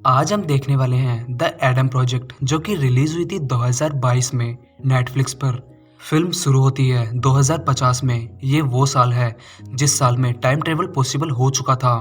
आज हम देखने वाले हैं द एडम प्रोजेक्ट, जो कि रिलीज हुई थी 2022 में नेटफ्लिक्स पर। फिल्म शुरू होती है 2050 में। ये वो साल है जिस साल में टाइम ट्रेवल पॉसिबल हो चुका था।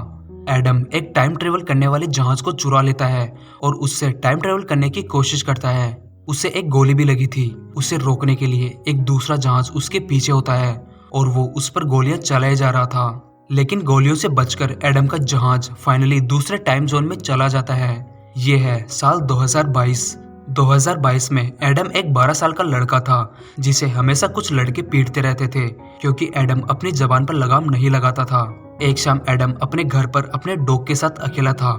एडम एक टाइम ट्रेवल करने वाले जहाज को चुरा लेता है और उससे टाइम ट्रेवल करने की कोशिश करता है। उसे एक गोली भी लगी थी। उसे रोकने के लिए एक दूसरा जहाज उसके पीछे होता है और वो उस पर गोलियां चलाए जा रहा था। लेकिन गोलियों से बचकर एडम का जहाज फाइनली दूसरे टाइम जोन में चला जाता है। ये है साल 2022। 2022 में एडम एक 12 साल का लड़का था जिसे हमेशा कुछ लड़के पीटते रहते थे क्योंकि एडम अपनी जबान पर लगाम नहीं लगाता था। एक शाम एडम अपने घर पर अपने डॉग के साथ अकेला था।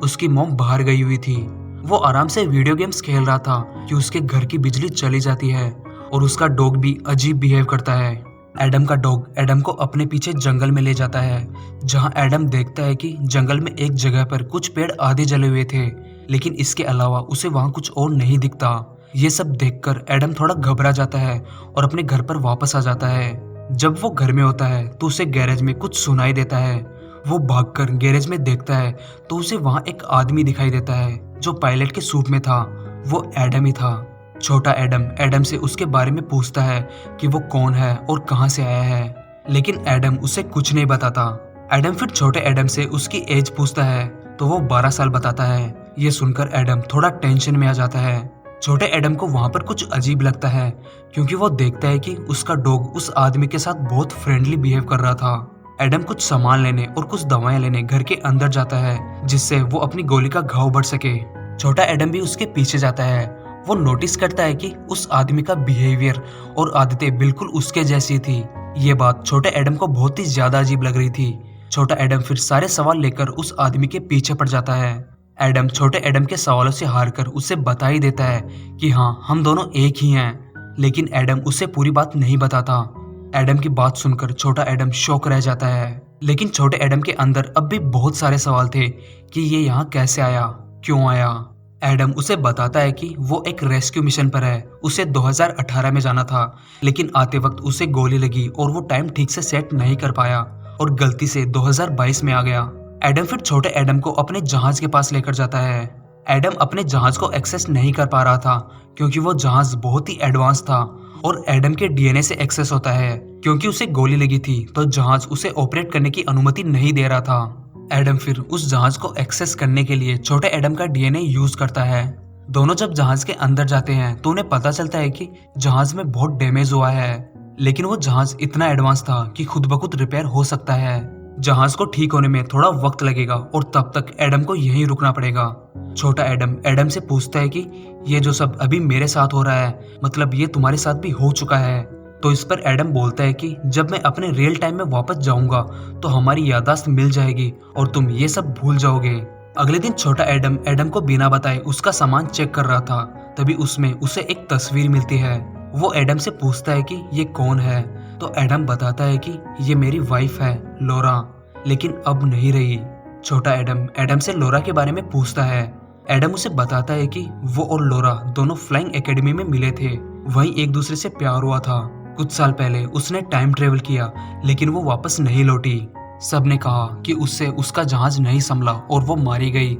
उसकी मॉम बाहर गई हुई थी। वो आराम से वीडियो गेम्स खेल रहा था कि उसके घर की बिजली चली जाती है और उसका डॉग भी अजीब बिहेव करता है। एडम का डॉग एडम को अपने पीछे जंगल में ले जाता है, जहां एडम देखता है कि जंगल में एक जगह पर कुछ पेड़ आधे जले हुए थे, लेकिन इसके अलावा उसे वहां कुछ और नहीं दिखता। ये सब देखकर एडम थोड़ा घबरा जाता है और अपने घर पर वापस आ जाता है। जब वो घर में होता है तो उसे गैरेज में कुछ सुनाई देता है। वो भागकर गैरेज में देखता है तो उसे वहां एक आदमी दिखाई देता है जो पायलट के सूट में था। वो एडम ही था। छोटा एडम एडम से उसके बारे में पूछता है कि वो कौन है और कहां से आया है, लेकिन एडम उसे कुछ नहीं बताता। एडम फिर छोटे एडम से उसकी एज पूछता है तो वो 12 साल बताता है। ये सुनकर एडम थोड़ा टेंशन में आ जाता है। छोटे एडम को वहां पर कुछ अजीब लगता है क्योंकि वो देखता है कि उसका डॉग उस आदमी के साथ बहुत फ्रेंडली बिहेव कर रहा था। एडम कुछ सामान लेने और कुछ दवाएं लेने घर के अंदर जाता है जिससे वो अपनी गोली का घाव भर सके। छोटा एडम भी उसके पीछे जाता है। वो नोटिस करता है कि उस आदमी का बिहेवियर और आदतें बिल्कुल उसके जैसी थी। ये बात छोटे एडम को बहुत ही ज्यादा अजीब लग रही थी। छोटा एडम फिर सारे सवाल लेकर उस आदमी के पीछे पड़ जाता है। एडम छोटे एडम के सवालों से हारकर उसे बता ही देता है कि हाँ, हम दोनों एक ही हैं, लेकिन एडम उसे पूरी बात नहीं बताता। एडम की बात सुनकर छोटा एडम शॉक रह जाता है, लेकिन छोटे एडम के अंदर अब भी बहुत सारे सवाल थे कि ये यहाँ कैसे आया, क्यों आया। एडम उसे बताता है कि वो एक रेस्क्यू मिशन पर है। उसे 2018 में जाना था, लेकिन आते वक्त उसे गोली लगी और वो टाइम ठीक से सेट नहीं कर पाया और गलती से 2022 में आ गया। एडम फिर छोटे एडम को अपने जहाज के पास लेकर जाता है। एडम अपने जहाज को एक्सेस नहीं कर पा रहा था क्योंकि वो जहाज बहुत ही एडवांस था और एडम के डीएनए से एक्सेस होता है। क्योंकि उसे गोली लगी थी तो जहाज उसे ऑपरेट करने की अनुमति नहीं दे रहा था। एडम फिर उस जहाज को एक्सेस करने के लिए छोटे एडम का डीएनए यूज करता है। दोनों जब जहाज के अंदर जाते हैं तो उन्हें पता चलता है कि जहाज में बहुत डैमेज हुआ है, लेकिन वो जहाज इतना एडवांस था कि खुद ब खुद रिपेयर हो सकता है। जहाज को ठीक होने में थोड़ा वक्त लगेगा और तब तक एडम को यहीं रुकना पड़ेगा। छोटा एडम एडम से पूछता है कि ये जो सब अभी मेरे साथ हो रहा है, मतलब ये तुम्हारे साथ भी हो चुका है। तो इस पर एडम बोलता है कि जब मैं अपने रियल टाइम में वापस जाऊंगा तो हमारी याददाश्त मिल जाएगी और तुम ये सब भूल जाओगे। अगले दिन छोटा एडम एडम को बिना बताए उसका सामान चेक कर रहा था, तभी उसमें उसे एक तस्वीर मिलती है। वो एडम से पूछता है कि ये कौन है, तो एडम बताता है कि ये मेरी वाइफ है लोरा, लेकिन अब नहीं रही। छोटा एडम एडम से लोरा के बारे में पूछता है। एडम उसे बताता है कि वो और लोरा दोनों फ्लाइंग एकेडमी में मिले थे, वहीं एक दूसरे से प्यार हुआ था। कुछ साल पहले उसने टाइम ट्रेवल किया, लेकिन वो वापस नहीं लौटी। सबने कहा कि उससे उसका जहाज नहीं संभला और वो मारी गई,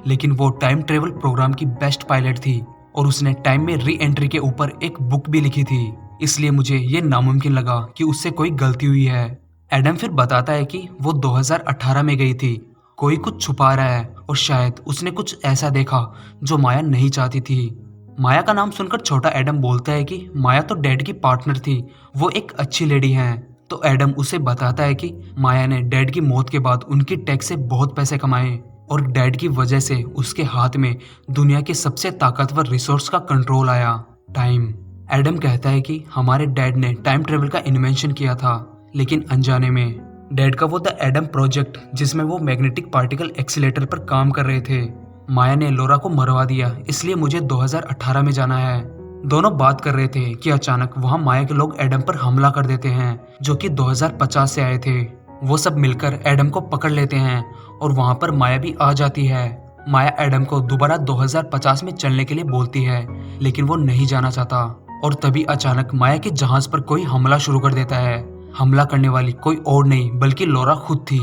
लेकिन वो टाइम ट्रेवल प्रोग्राम की बेस्ट पायलट थी और उसने टाइम में री एंट्री के ऊपर एक बुक भी लिखी थी। इसलिए मुझे ये नामुमकिन लगा कि उससे कोई गलती हुई है। एडम फिर बताता है कि वो 2018 में गई थी। कोई कुछ छुपा रहा है और शायद उसने कुछ ऐसा देखा जो माया नहीं चाहती थी। माया का नाम सुनकर छोटा एडम बोलता है कि माया तो डैड की पार्टनर थी, वो एक अच्छी लेडी है। तो एडम उसे बताता है कि माया ने डैड की मौत के बाद उनकी टैक्स से बहुत पैसे कमाए और डैड की वजह से उसके हाथ में दुनिया के सबसे ताकतवर रिसोर्स का कंट्रोल आया, टाइम। एडम कहता है कि हमारे डैड ने टाइम ट्रेवल का इन्वेंशन किया था, लेकिन अनजाने में डैड का वो द एडम प्रोजेक्ट जिसमें वो मैग्नेटिक पार्टिकल एक्सीलेटर पर काम कर रहे थे, माया ने लोरा को मरवा दिया, इसलिए मुझे 2018 में जाना है। दोनों बात कर रहे थे कि अचानक वहां माया के लोग एडम पर हमला कर देते हैं, जो कि 2050 से आए थे। वो सब मिलकर एडम को पकड़ लेते हैं और वहां पर माया भी आ जाती है। माया एडम को दोबारा 2050 में चलने के लिए बोलती है, लेकिन वो नहीं जाना चाहता। और तभी अचानक माया के जहाज पर कोई हमला शुरू कर देता है। हमला करने वाली कोई और नहीं बल्कि लोरा खुद थी।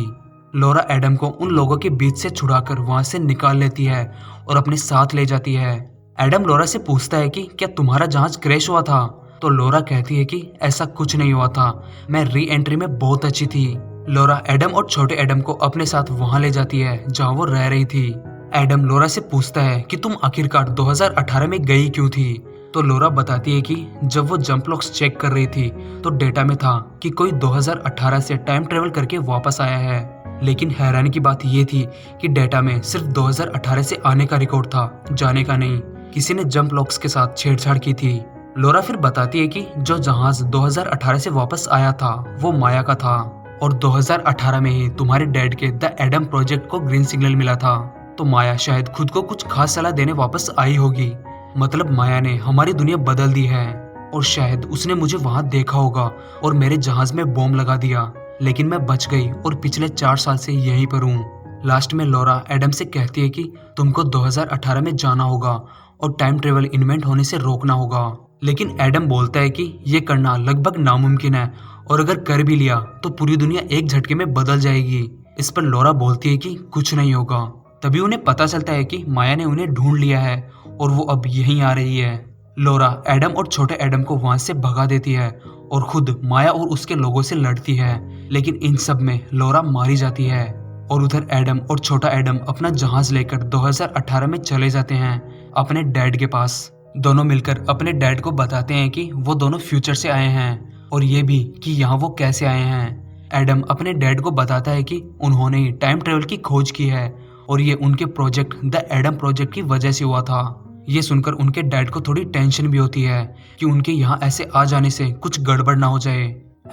लोरा एडम को उन लोगों के बीच से छुड़ाकर वहां से निकाल लेती है और अपने साथ ले जाती है। एडम लोरा से पूछता है कि क्या तुम्हारा जहाज क्रैश हुआ था? तो लोरा कहती है कि ऐसा कुछ नहीं हुआ था, मैं री एंट्री में बहुत अच्छी थी। लोरा एडम और छोटे एडम को अपने साथ वहां ले जाती है जहां वो रह रही थी। एडम लोरा से पूछता है कि तुम आखिरकार 2018 में गई क्यों थी? तो लोरा बताती है कि जब वो जंप लॉक्स चेक कर रही थी तो डेटा में था कि कोई 2018 से टाइम ट्रेवल करके वापस आया है। लेकिन हैरानी की बात ये थी कि डेटा में सिर्फ 2018 से आने का रिकॉर्ड था, जाने का नहीं। किसी ने जंप लॉक्स के साथ छेड़छाड़ की थी। लोरा फिर बताती है कि जो जहाज 2018 से वापस आया था वो माया का था और 2018 में ही तुम्हारे डैड के द एडम प्रोजेक्ट को ग्रीन सिग्नल मिला था। तो माया शायद खुद को कुछ खास सलाह देने वापस आई होगी। मतलब माया ने हमारी दुनिया बदल दी है और शायद उसने मुझे वहां देखा होगा और मेरे जहाज में बॉम्ब लगा दिया, लेकिन मैं बच गई और पिछले 4 साल से यहीं पर हूँ। लास्ट में लोरा एडम से कहती है कि तुमको 2018 में जाना होगा और टाइम ट्रेवल इन्वेंट होने से रोकना होगा। लेकिन एडम बोलता है कि ये करना लगभग नामुमकिन है और अगर कर भी लिया तो पूरी दुनिया एक झटके में बदल जाएगी। इस पर लोरा बोलती है कि कुछ नहीं होगा। तभी उन्हें पता चलता है कि माया ने उन्हें ढूंढ लिया है और वो अब यहीं आ रही है। लोरा एडम और छोटे एडम को वहां से भगा देती है और खुद माया और उसके लोगों से लड़ती है, लेकिन इन सब में लोरा मारी जाती है। और उधर एडम और छोटा एडम अपना जहाज लेकर 2018 में चले जाते हैं अपने डैड के पास। दोनों मिलकर अपने डैड को बताते हैं कि वो दोनों फ्यूचर से आए हैं और ये भी कि यहाँ वो कैसे आए हैं। एडम अपने डैड को बताता है कि उन्होंने ही टाइम ट्रेवल की खोज की है और ये उनके प्रोजेक्ट द एडम प्रोजेक्ट की वजह से हुआ था। ये सुनकर उनके डैड को थोड़ी टेंशन भी होती है कि उनके यहाँ ऐसे आ जाने से कुछ गड़बड़ ना हो जाए।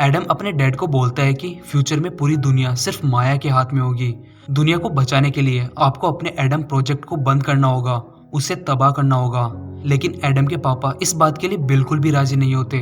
एडम अपने डैड को बोलता है कि फ्यूचर में पूरी दुनिया सिर्फ माया के हाथ में होगी। दुनिया को बचाने के लिए आपको अपने एडम प्रोजेक्ट को बंद करना होगा, उसे तबाह करना होगा। लेकिन एडम के पापा इस बात के लिए बिल्कुल भी राजी नहीं होते।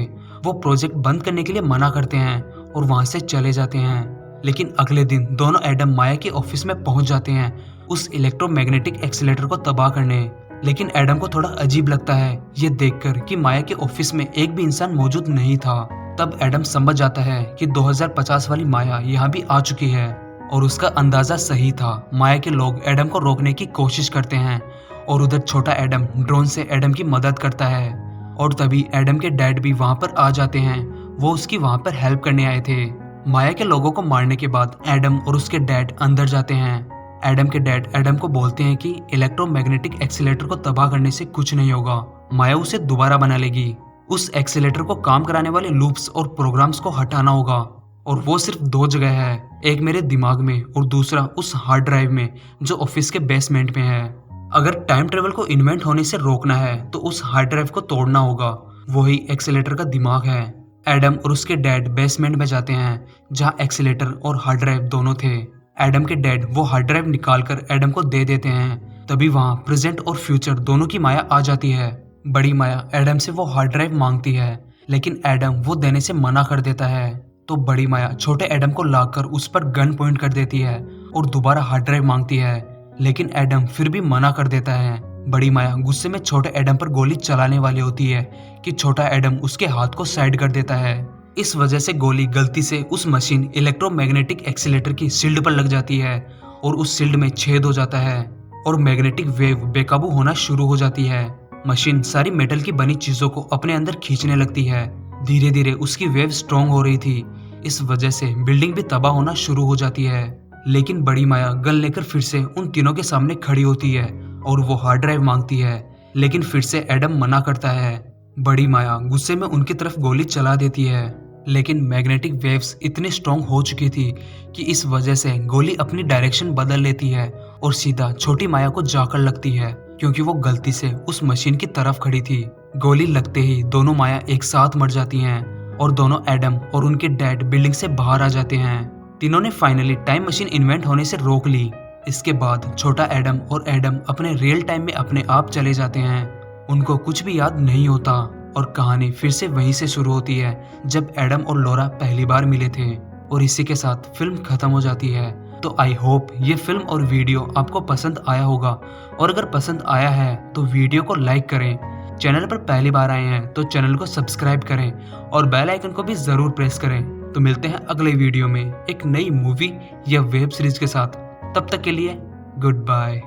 वो प्रोजेक्ट बंद करने के लिए मना करते हैं और वहां से चले जाते हैं। लेकिन अगले दिन दोनों एडम माया के ऑफिस में पहुंच जाते हैं उस इलेक्ट्रोमैग्नेटिक एक्सीलरेटर को तबाह करने। लेकिन एडम को थोड़ा अजीब लगता है ये देखकर कि माया के ऑफिस में एक भी इंसान मौजूद नहीं था। तब एडम समझ जाता है कि 2050 वाली माया यहाँ भी आ चुकी है और उसका अंदाजा सही था। माया के लोग एडम को रोकने की कोशिश करते हैं और उधर छोटा एडम ड्रोन से एडम की मदद करता है और तभी एडम के डैड भी वहां पर आ जाते हैं। वो उसकी वहां पर हेल्प करने आए थे। माया के लोगों को मारने के बाद एडम और उसके डैड अंदर जाते हैं। एडम के डैड एडम को बोलते हैं कि इलेक्ट्रोमैग्नेटिक एक्सीलरेटर को तबाह करने से कुछ नहीं होगा, माया उसे दोबारा बना लेगी। उस एक्सीलरेटर को काम कराने वाले लूप्स और प्रोग्राम्स को हटाना होगा और वो सिर्फ 2 जगह है, एक मेरे दिमाग में और दूसरा उस हार्ड ड्राइव में जो ऑफिस के बेसमेंट में है। अगर टाइम ट्रेवल को इन्वेंट होने से रोकना है तो उस हार्ड ड्राइव को तोड़ना होगा, वही एक्सीलरेटर का दिमाग है। एडम और उसके डैड बेसमेंट में जाते हैं जहां एक्सीलरेटर और हार्ड ड्राइव दोनों थे। एडम के डैड वो हार्ड ड्राइव निकालकर एडम को दे देते हैं। तभी वहां प्रेजेंट और फ्यूचर दोनों की माया आ जाती है। बड़ी माया एडम से वो हार्ड ड्राइव मांगती है, लेकिन एडम वो देने से मना कर देता है। तो बड़ी माया छोटे एडम को लाकर उस पर गन पॉइंट कर देती है और दोबारा हार्ड ड्राइव मांगती है, लेकिन एडम फिर भी मना कर देता है। बड़ी माया गुस्से में छोटे एडम पर गोली चलाने वाली होती है कि छोटा एडम उसके हाथ को साइड कर देता है। इस वजह से गोली गलती से उस मशीन इलेक्ट्रोमैग्नेटिक एक्सीलरेटर की शील्ड पर लग जाती है और उस शील्ड में छेद हो जाता है और मैग्नेटिक वेव बेकाबू होना शुरू हो जाती है। मशीन सारी मेटल की बनी चीजों को अपने अंदर खींचने लगती है। धीरे धीरे उसकी वेव स्ट्रॉन्ग हो रही थी। इस वजह से बिल्डिंग भी तबाह होना शुरू हो जाती है। लेकिन बड़ी माया गन लेकर फिर से उन तीनों के सामने खड़ी होती है और वो हार्ड ड्राइव मांगती है, लेकिन फिर से एडम मना करता है। बड़ी माया गुस्से में उनकी तरफ गोली चला देती है, लेकिन मैग्नेटिक वेव्स इतनी स्ट्रॉन्ग हो चुकी थी कि इस वजह से गोली अपनी डायरेक्शन बदल लेती है और सीधा छोटी माया को जाकर लगती है, क्योंकि वो गलती से उस मशीन की तरफ खड़ी थी। गोली लगते ही दोनों माया एक साथ मर जाती हैं और दोनों एडम और उनके डैड बिल्डिंग से बाहर आ जाते हैं। तीनों ने फाइनली टाइम मशीन इन्वेंट होने से रोक ली। इसके बाद छोटा एडम और एडम अपने रियल टाइम में अपने आप चले जाते हैं। उनको कुछ भी याद नहीं होता और कहानी फिर से वहीं से शुरू होती है जब एडम और लोरा पहली बार मिले थे। और इसी के साथ फिल्म खत्म हो जाती है। तो आई होप ये फिल्म और वीडियो आपको पसंद आया होगा, और अगर पसंद आया है तो वीडियो को लाइक करें। चैनल पर पहली बार आए हैं तो चैनल को सब्सक्राइब करें और बेल आइकन को भी जरूर प्रेस करें। तो मिलते हैं अगले वीडियो में एक नई मूवी या वेब सीरीज के साथ। तब तक के लिए गुड बाय।